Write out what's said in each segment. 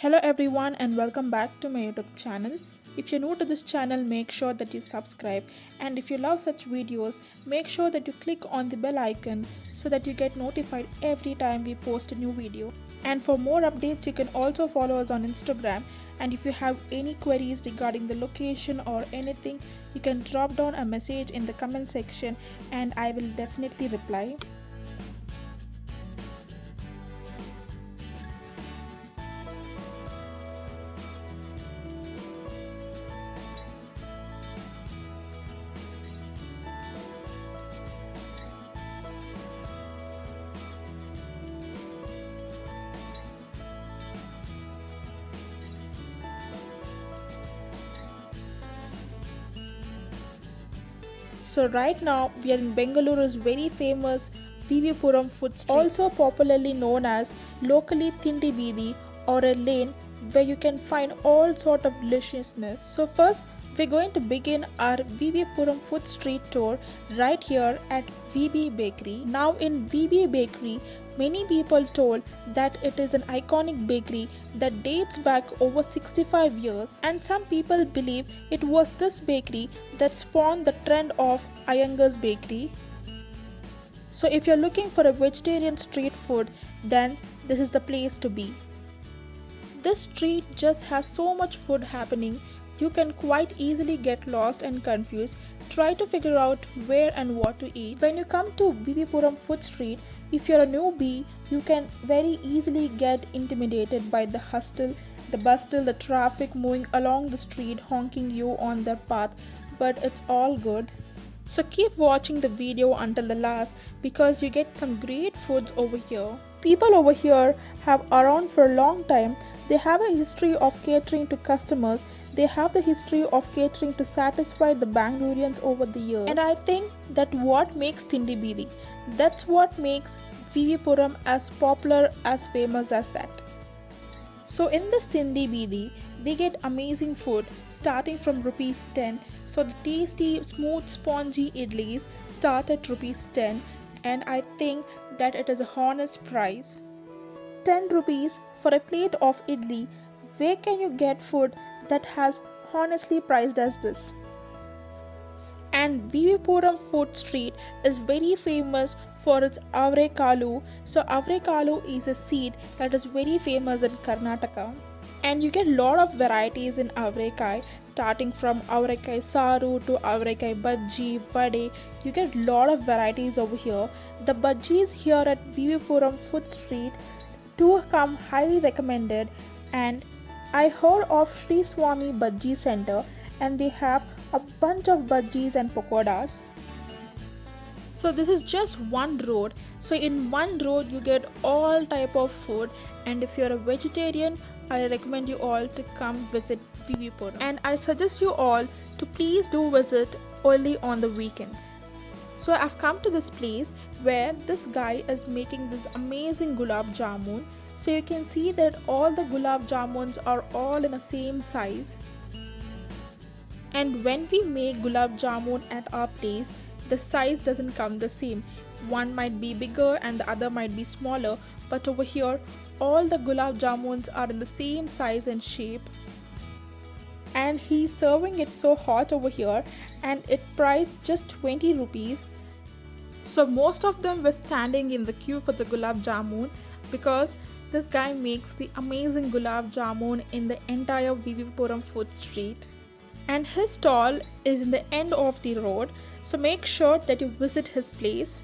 Hello everyone and welcome back to my YouTube channel. If you're new to this channel, make sure that you subscribe, and if you love such videos, make sure that you click on the bell icon so that you get notified every time we post a new video. And for more updates, you can also follow us on Instagram, and if you have any queries regarding the location or anything, you can drop down a message in the comment section and I will definitely reply. So right now we are in Bengaluru's very famous Vivipuram food street, also popularly known as locally Tindi Beedi, or a lane where you can find all sort of deliciousness. So first we're going to begin our Vivipuram food street tour right here at VB Bakery. Now in VB Bakery, many people told that it is an iconic bakery that dates back over 65 years, and some people believe it was this bakery that spawned the trend of Iyengar's Bakery. So if you're looking for a vegetarian street food, then this is the place to be. This street just has so much food happening, you can quite easily get lost and confused. Try to figure out where and what to eat. When you come to Vivipuram Food Street, if you're a newbie, you can very easily get intimidated by the hustle, the bustle, the traffic moving along the street honking you on their path, but it's all good. So keep watching the video until the last because you get some great foods over here. People over here have around for a long time. They have a history of catering to customers. They have the history of catering to satisfy the Bangaloreans over the years. And I think that what makes Tindi Beedi. That's what makes Vivipuram as popular, as famous as that. So in this Tindi Beedi, we get amazing food starting from rupees 10. So the tasty, smooth, spongy idlis start at rupees 10, and I think that it is a honest price. 10 rupees for a plate of idli. Where can you get food that has honestly priced as this? And Vivipuram Food Street is very famous for its Avrekalu. So Avrekalu is a seed that is very famous in Karnataka. And you get a lot of varieties in Avrekai, starting from Avrekai Saru to Avrekai Bajji, Vade. You get a lot of varieties over here. The bajjis here at Vivipuram Food Street do come highly recommended, and I heard of Sri Swami Bajji Center, and they have a bunch of bajjis and pakodas. So this is just one road. So in one road you get all type of food, and if you're a vegetarian, I recommend you all to come visit Vivipuram. And I suggest you all to please do visit only on the weekends. So I've come to this place where this guy is making this amazing gulab jamun. So you can see that all the gulab jamuns are all in the same size. And when we make gulab jamun at our place, the size doesn't come the same. One might be bigger and the other might be smaller, but over here all the gulab jamuns are in the same size and shape. And he's serving it so hot over here, and it priced just 20 rupees. So most of them were standing in the queue for the gulab jamun because this guy makes the amazing gulab jamun in the entire Vivipuram Food Street. And his stall is in the end of the road, so make sure that you visit his place.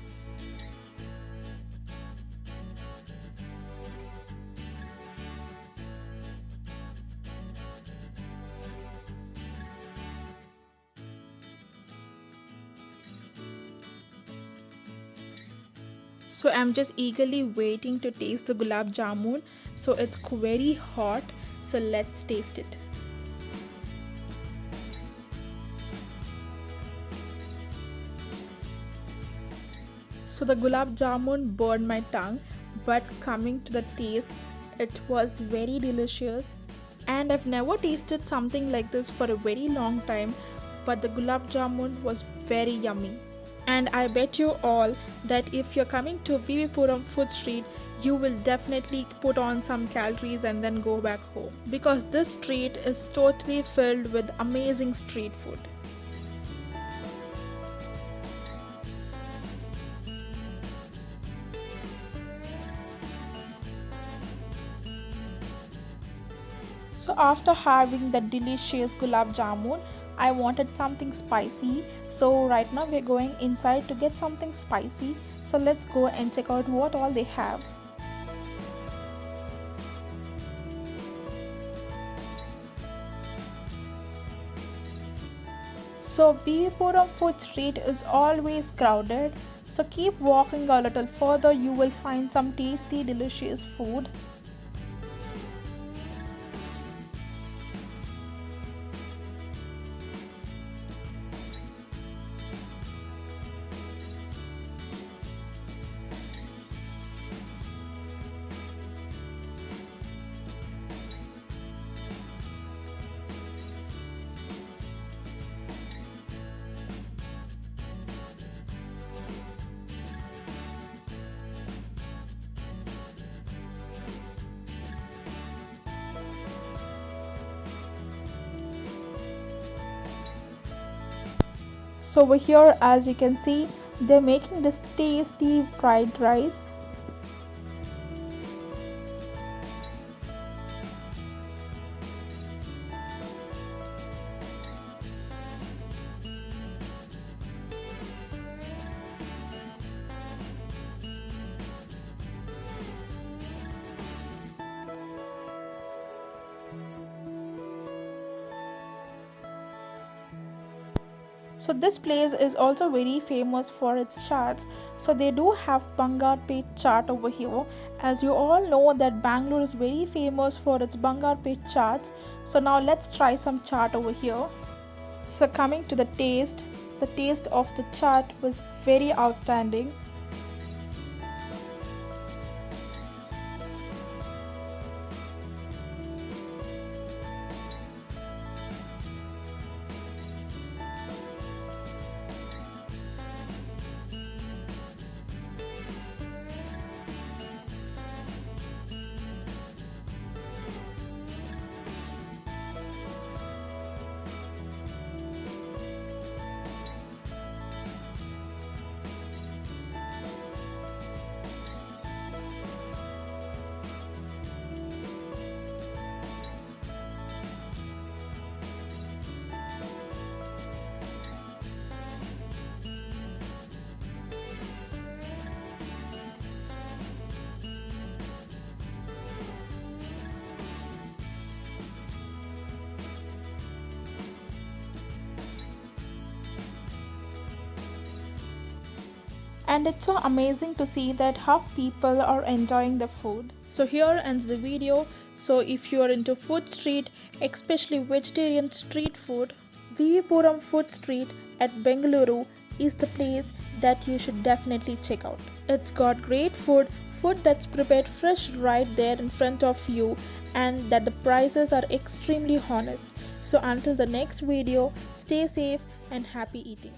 So I'm just eagerly waiting to taste the gulab jamun. So it's very hot, so let's taste it. So the gulab jamun burned my tongue, but coming to the taste, it was very delicious. And I've never tasted something like this for a very long time, but the gulab jamun was very yummy. And I bet you all that if you're coming to Vivipuram Food Street, you will definitely put on some calories and then go back home, because this street is totally filled with amazing street food. So after having the delicious gulab jamun, I wanted something spicy. So right now we're going inside to get something spicy. So let's go and check out what all they have. So Vivipuram Food Street is always crowded. So keep walking a little further, you will find some tasty delicious food. So over here, as you can see, they're making this tasty fried rice. So this place is also very famous for its chaats. So they do have Bangar Pet chaat over here. As you all know that Bangalore is very famous for its Bangar Pet chaats. So now let's try some chaat over here. So coming to the taste of the chaat was very outstanding. And it's so amazing to see that half people are enjoying the food. So here ends the video. So if you are into food street, especially vegetarian street food, Vivipuram Food Street at Bengaluru is the place that you should definitely check out. It's got great food that's prepared fresh right there in front of you, and that the prices are extremely honest. So until the next video, stay safe and happy eating.